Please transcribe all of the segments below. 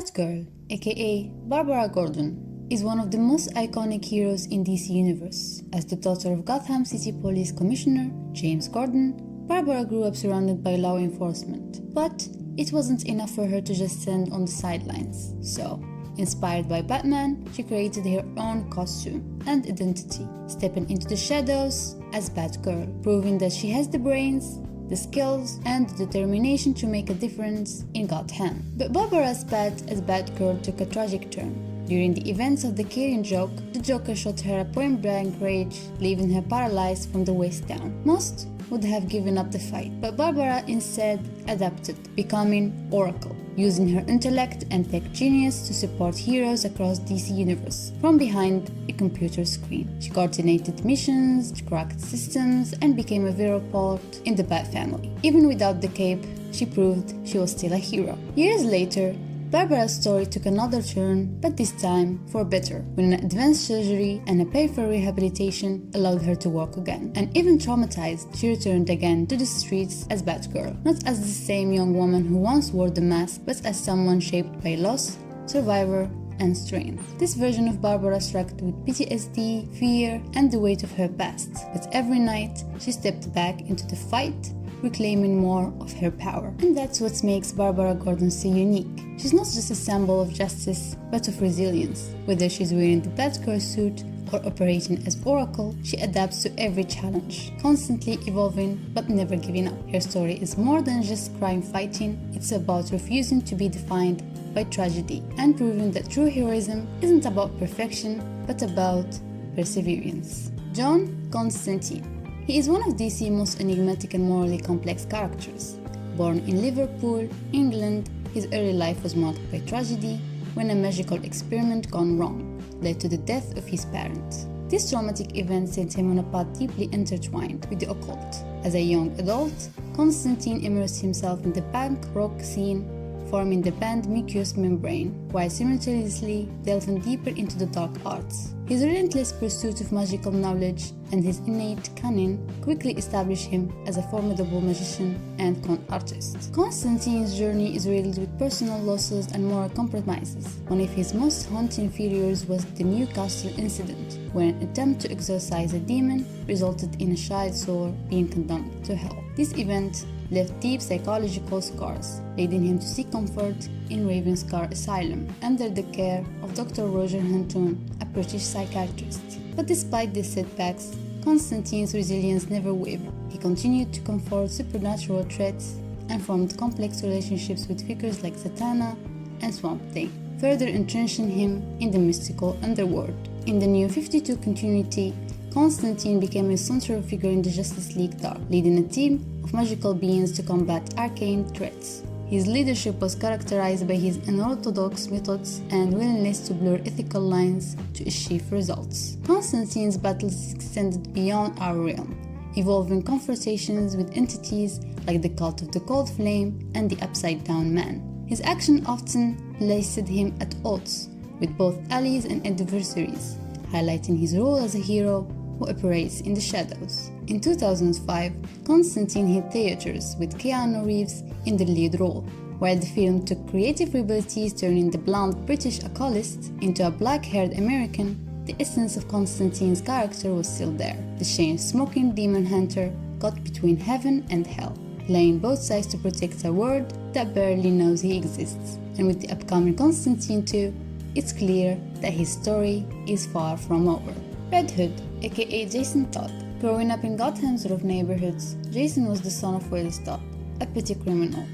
Batgirl, aka Barbara Gordon, is one of the most iconic heroes in DC Universe. As the daughter of Gotham City Police Commissioner James Gordon, Barbara grew up surrounded by law enforcement. But it wasn't enough for her to just stand on the sidelines. So, inspired by Batman, she created her own costume and identity, stepping into the shadows as Batgirl, proving that she has the brains, the skills, and the determination to make a difference in Gotham. But Barbara's path as Batgirl took a tragic turn. During the events of the Killing Joke, the Joker shot her a point-blank range, leaving her paralyzed from the waist down. Most would have given up the fight, but Barbara instead adapted, becoming Oracle, using her intellect and tech genius to support heroes across DC Universe from behind a computer screen. She coordinated missions, cracked systems, and became a vital part in the Bat family. Even without the cape, she proved she was still a hero. Years later, Barbara's story took another turn, but this time for better, when an advanced surgery and a painful rehabilitation allowed her to walk again. And even traumatized, she returned again to the streets as Batgirl, not as the same young woman who once wore the mask, but as someone shaped by loss, survivor, and strength. This version of Barbara struggled with PTSD, fear, and the weight of her past, but every night she stepped back into the fight, reclaiming more of her power. And that's what makes Barbara Gordon so unique. She's not just a symbol of justice, but of resilience. Whether she's wearing the Batgirl suit or operating as Oracle, she adapts to every challenge, constantly evolving but never giving up. Her story is more than just crime fighting, it's about refusing to be defined by tragedy and proving that true heroism isn't about perfection, but about perseverance. John Constantine. He is one of DC's most enigmatic and morally complex characters. Born in Liverpool, England, his early life was marked by tragedy when a magical experiment gone wrong led to the death of his parents. This traumatic event sent him on a path deeply intertwined with the occult. As a young adult, Constantine immersed himself in the punk rock scene, forming the band Mucous Membrane, while simultaneously delving deeper into the dark arts. His relentless pursuit of magical knowledge and his innate cunning quickly established him as a formidable magician and con artist. Constantine's journey is riddled with personal losses and moral compromises. One of his most haunting failures was the Newcastle incident, when an attempt to exorcise a demon resulted in a child soul being condemned to hell. This event left deep psychological scars, leading him to seek comfort in Ravenscar Asylum under the care of Dr. Roger Hunton, a British psychiatrist. But despite these setbacks, Constantine's resilience never wavered. He continued to confront supernatural threats and formed complex relationships with figures like Zatanna and Swamp Thing, further entrenching him in the mystical underworld. In the New 52 continuity, Constantine became a central figure in the Justice League Dark, leading a team of magical beings to combat arcane threats. His leadership was characterized by his unorthodox methods and willingness to blur ethical lines to achieve results. Constantine's battles extended beyond our realm, involving confrontations with entities like the Cult of the Cold Flame and the Upside Down Man. His action often placed him at odds with both allies and adversaries, highlighting his role as a hero who operates in the shadows. In 2005, Constantine hit theaters with Keanu Reeves in the lead role. While the film took creative liberties turning the blonde British occultist into a black-haired American, the essence of Constantine's character was still there. The chain-smoking demon hunter caught between heaven and hell, playing both sides to protect a world that barely knows he exists. And with the upcoming Constantine 2, it's clear that his story is far from over. Red Hood, aka Jason Todd. Growing up in Gotham's rough neighborhoods, Jason was the son of Willis Todd, a petty criminal,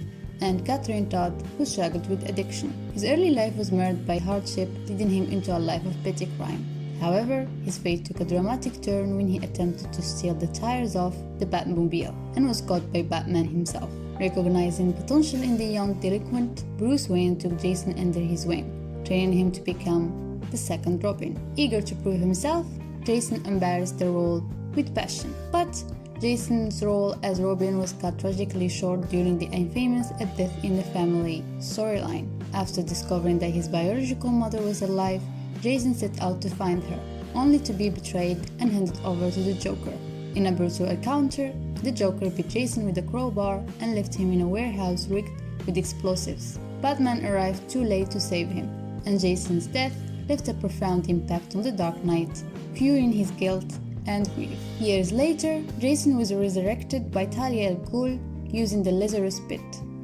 and Catherine Todd, who struggled with addiction. His early life was marred by hardship, leading him into a life of petty crime. However, his fate took a dramatic turn when he attempted to steal the tires off the Batmobile and was caught by Batman himself. Recognizing potential in the young delinquent, Bruce Wayne took Jason under his wing, training him to become the second Robin. Eager to prove himself, Jason embraced the role with passion. But Jason's role as Robin was cut tragically short during the infamous A Death in the Family storyline. After discovering that his biological mother was alive, Jason set out to find her, only to be betrayed and handed over to the Joker. In a brutal encounter, the Joker beat Jason with a crowbar and left him in a warehouse rigged with explosives. Batman arrived too late to save him, and Jason's death left a profound impact on the Dark Knight, fueling his guilt and grief. Years later, Jason was resurrected by Talia al Ghul using the Lazarus Pit,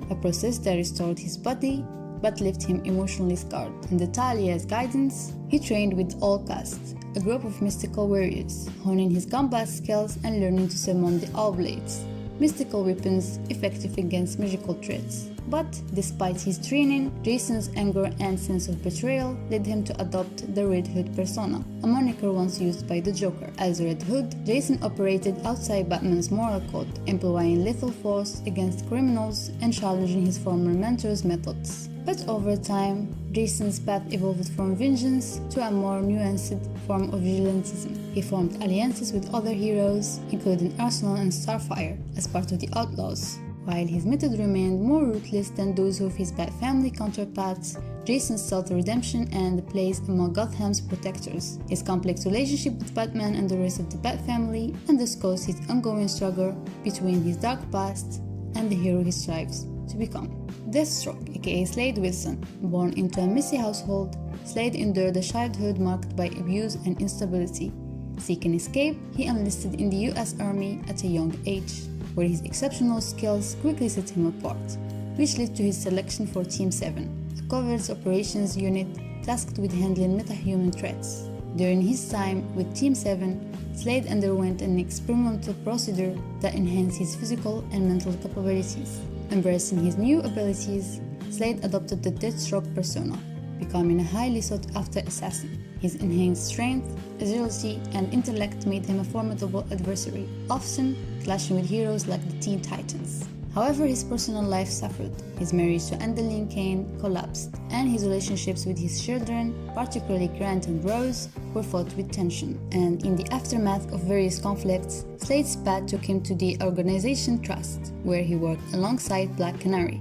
a process that restored his body but left him emotionally scarred. Under Talia's guidance, he trained with All Caste, a group of mystical warriors, honing his combat skills and learning to summon the All Blades, mystical weapons effective against magical threats. But despite his training, Jason's anger and sense of betrayal led him to adopt the Red Hood persona, a moniker once used by the Joker. As Red Hood, Jason operated outside Batman's moral code, employing lethal force against criminals and challenging his former mentor's methods. But over time, Jason's path evolved from vengeance to a more nuanced form of vigilantism. He formed alliances with other heroes, including Arsenal and Starfire, as part of the Outlaws. While his method remained more ruthless than those of his Bat family counterparts, Jason sought redemption and a place among Gotham's protectors. His complex relationship with Batman and the rest of the Bat family underscores his ongoing struggle between his dark past and the hero he strives to become. Deathstroke, aka Slade Wilson. Born into a messy household, Slade endured a childhood marked by abuse and instability. Seeking escape, he enlisted in the US Army at a young age, where his exceptional skills quickly set him apart, which led to his selection for Team 7, a covert operations unit tasked with handling metahuman threats. During his time with Team 7, Slade underwent an experimental procedure that enhanced his physical and mental capabilities. Embracing his new abilities, Slade adopted the Deathstroke persona, becoming a highly sought-after assassin. His enhanced strength, agility, and intellect made him a formidable adversary, often clashing with heroes like the Teen Titans. However, his personal life suffered. His marriage to Andeline Kane collapsed, and his relationships with his children, particularly Grant and Rose, were fraught with tension. And in the aftermath of various conflicts, Slade's path took him to the organization Trust, where he worked alongside Blach Canary.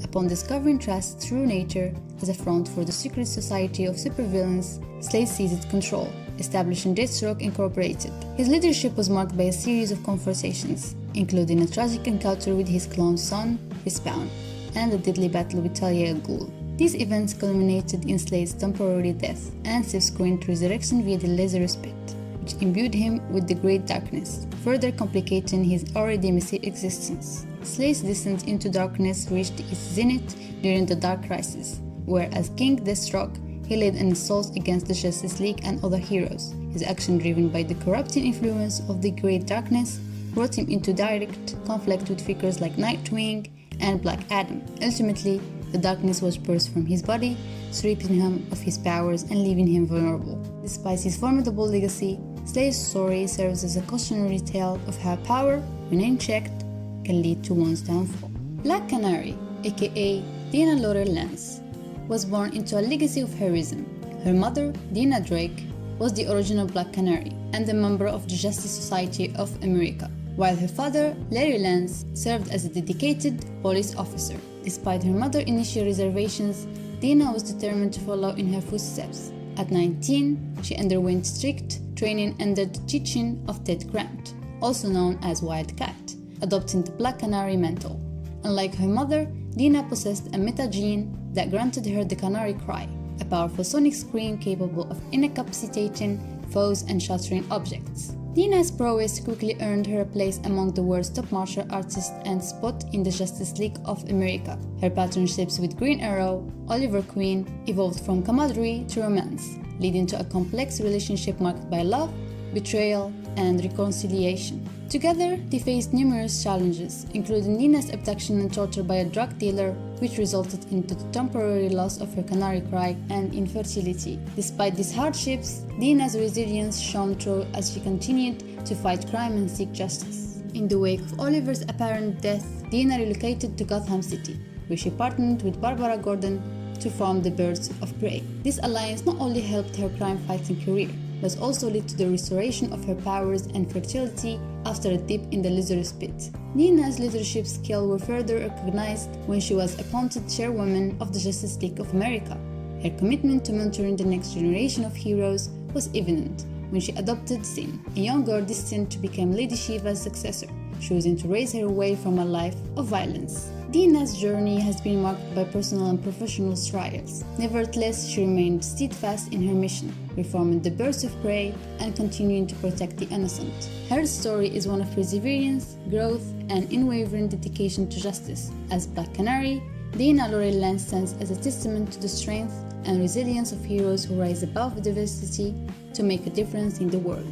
Upon discovering Trust's true nature as a front for the secret society of supervillains, Slade seized control, establishing Deathstroke Incorporated. His leadership was marked by a series of confrontations, including a tragic encounter with his clone son, Respawn, and a deadly battle with Talia al Ghul. These events culminated in Slade's temporary death and subsequent resurrection via the Lazarus Pit, which imbued him with the Great Darkness, further complicating his already messy existence. Slade's descent into darkness reached its zenith during the Dark Crisis, where as King Deathstroke, he led an assault against the Justice League and other heroes. His action, driven by the corrupting influence of the Great Darkness, brought him into direct conflict with figures like Nightwing and Black Adam. Ultimately, the darkness was burst from his body, stripping him of his powers and leaving him vulnerable. Despite his formidable legacy, Slade's story serves as a cautionary tale of how power, when unchecked, can lead to one's downfall. Blach Canary, aka Dina Laurel Lance, was born into a legacy of heroism. Her mother, Dina Drake, was the original Black Canary and a member of the Justice Society of America, while her father, Larry Lance, served as a dedicated police officer. Despite her mother's initial reservations, Dina was determined to follow in her footsteps. At 19, she underwent strict training under the teaching of Ted Grant, also known as Wildcat, adopting the Black Canary mantle. Unlike her mother, Dina possessed a meta-gene that granted her the Canary Cry, a powerful sonic scream capable of incapacitating foes and shattering objects. Dina's prowess quickly earned her a place among the world's top martial artists and spot in the Justice League of America. Her partnerships with Green Arrow, Oliver Queen, evolved from camaraderie to romance, leading to a complex relationship marked by love, betrayal, and reconciliation. Together, they faced numerous challenges, including Dina's abduction and torture by a drug dealer, which resulted in the temporary loss of her Canary Cry and infertility. Despite these hardships, Dina's resilience shone through as she continued to fight crime and seek justice. In the wake of Oliver's apparent death, Dina relocated to Gotham City, where she partnered with Barbara Gordon to form the Birds of Prey. This alliance not only helped her crime-fighting career, but also led to the restoration of her powers and fertility after a dip in the Lazarus Pit. Dina's leadership skills were further recognized when she was appointed chairwoman of the Justice League of America. Her commitment to mentoring the next generation of heroes was evident when she adopted Sin, a young girl destined to become Lady Shiva's successor, choosing to raise her away from a life of violence. Dina's journey has been marked by personal and professional trials. Nevertheless, she remained steadfast in her mission, reforming the birds of prey and continuing to protect the innocent. Her story is one of perseverance, growth, and unwavering dedication to justice. As Blach Canary, Dina Laurel Lane stands as a testament to the strength and resilience of heroes who rise above diversity to make a difference in the world.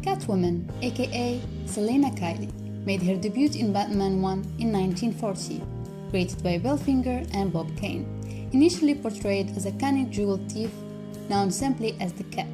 Catwoman, aka Selena Kyle, made her debut in Batman 1 in 1940, created by Bill Finger and Bob Kane. Initially portrayed as a cunning jewel thief, known simply as the Cat,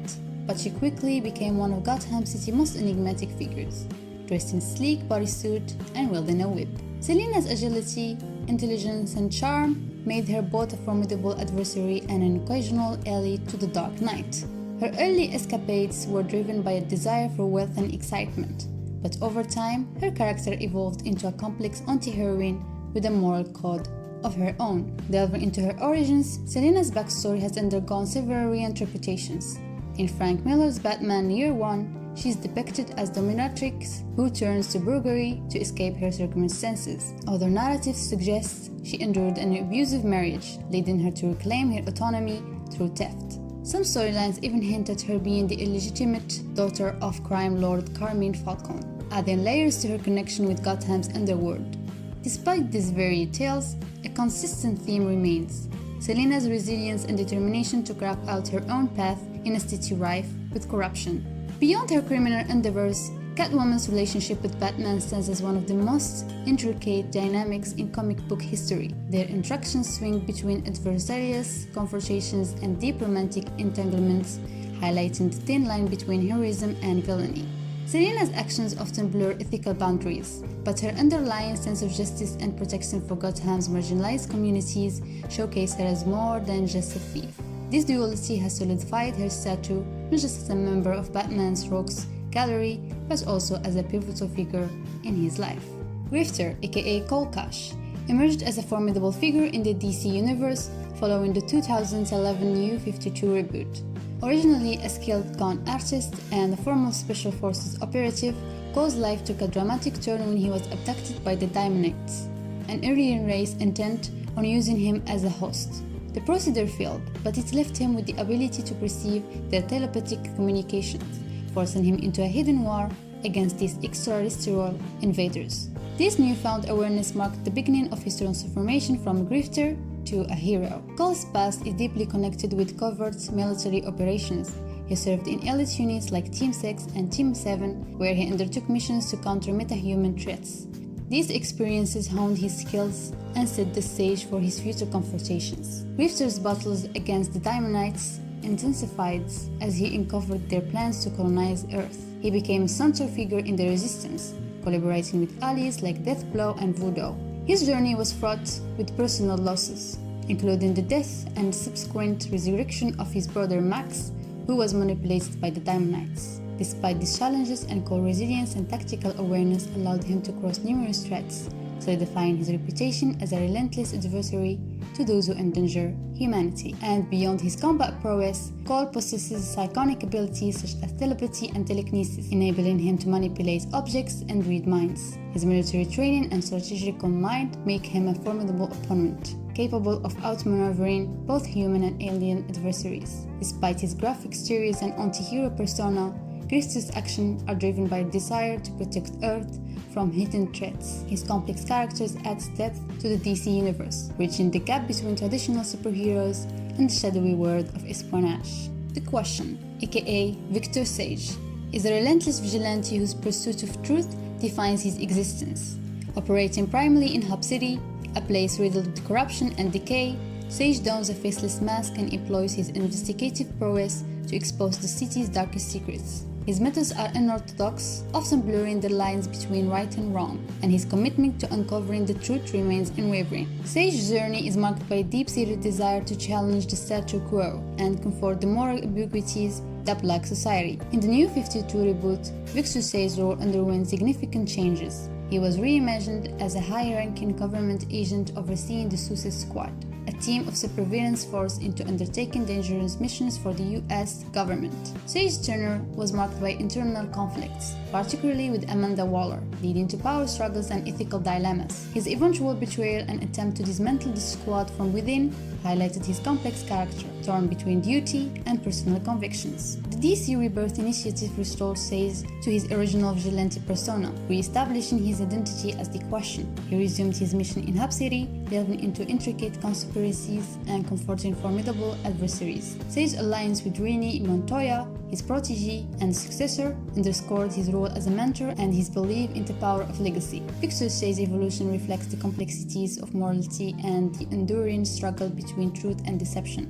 but she quickly became one of Gotham City's most enigmatic figures, dressed in sleek bodysuit and wielding a whip. Selena's agility, intelligence, and charm made her both a formidable adversary and an occasional ally to the Dark Knight. Her early escapades were driven by a desire for wealth and excitement, but over time, her character evolved into a complex anti-heroine with a moral code of her own. Delving into her origins, Selena's backstory has undergone several reinterpretations. In Frank Miller's Batman Year One, she is depicted as dominatrix who turns to burglary to escape her circumstances. Other narratives suggest she endured an abusive marriage, leading her to reclaim her autonomy through theft. Some storylines even hint at her being the illegitimate daughter of crime lord Carmine Falcone, adding layers to her connection with Gotham's underworld. Despite these varied tales, a consistent theme remains: Selena's resilience and determination to carve out her own path in a city rife with corruption. Beyond her criminal endeavors, Catwoman's relationship with Batman stands as one of the most intricate dynamics in comic book history. Their interactions swing between adversarial confrontations and deep romantic entanglements, highlighting the thin line between heroism and villainy. Selena's actions often blur ethical boundaries, but her underlying sense of justice and protection for Gotham's marginalized communities showcase her as more than just a thief. This duality has solidified her stature not just as a member of Batman's rogues gallery, but also as a pivotal figure in his life. Grifter, aka Cold Cash, emerged as a formidable figure in the DC universe following the 2011 New 52 reboot. Originally a skilled con artist and a former Special Forces operative, Cole's life took a dramatic turn when he was abducted by the Daimonites, an alien race intent on using him as a host. The procedure failed, but it left him with the ability to perceive their telepathic communications, forcing him into a hidden war against these extraterrestrial invaders. This newfound awareness marked the beginning of his transformation from grifter to a hero. Cole's past is deeply connected with covert military operations. He served in elite units like Team 6 and Team 7, where he undertook missions to counter metahuman threats. These experiences honed his skills and set the stage for his future confrontations. Grifter's battles against the Daimonites intensified as he uncovered their plans to colonize Earth. He became a central figure in the resistance, collaborating with allies like Deathblow and Voodoo. His journey was fraught with personal losses, including the death and subsequent resurrection of his brother Max, who was manipulated by the Daimonites. Despite these challenges, Cole's resilience and tactical awareness allowed him to cross numerous threats, solidifying his reputation as a relentless adversary to those who endanger humanity. And beyond his combat prowess, Cole possesses iconic abilities such as telepathy and telekinesis, enabling him to manipulate objects and read minds. His military training and strategical mind make him a formidable opponent, capable of outmaneuvering both human and alien adversaries. Despite his graphic exteriors and anti-hero persona, Grifter's actions are driven by a desire to protect Earth from hidden threats. His complex characters add depth to the DC universe, bridging the gap between traditional superheroes and the shadowy world of espionage. The Question, aka Victor Sage, is a relentless vigilante whose pursuit of truth defines his existence. Operating primarily in Hub City, a place riddled with corruption and decay, Sage dons a faceless mask and employs his investigative prowess to expose the city's darkest secrets. His methods are unorthodox, often blurring the lines between right and wrong, and his commitment to uncovering the truth remains unwavering. Sage's journey is marked by a deep-seated desire to challenge the status quo and confront the moral ambiguities that plague society. In the New 52 reboot, Victor Sage's role underwent significant changes. He was reimagined as a high-ranking government agent overseeing the Suicide Squad, a team of surveillance force into undertaking dangerous missions for the US government. Sage's tenure was marked by internal conflicts, particularly with Amanda Waller, leading to power struggles and ethical dilemmas. His eventual betrayal and attempt to dismantle the squad from within highlighted his complex character, torn between duty and personal convictions. The DC Rebirth initiative restored Sage to his original vigilante persona, re-establishing his identity as the Question. He resumed his mission in Hub City, delving into intricate conspiracies and confronting formidable adversaries. Sage's alliance with Rini Montoya, his protege and successor, underscored his role as a mentor and his belief in the power of legacy. Victor Sage's evolution reflects the complexities of morality and the enduring struggle between truth and deception.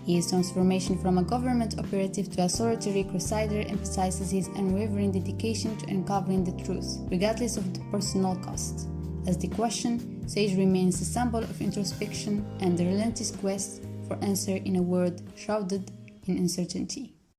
His transformation from a government operative to a solitary crusader emphasizes his unwavering dedication to uncovering the truth, regardless of the personal cost. As the Question, Sage remains a symbol of introspection and the relentless quest for answer in a world shrouded in uncertainty.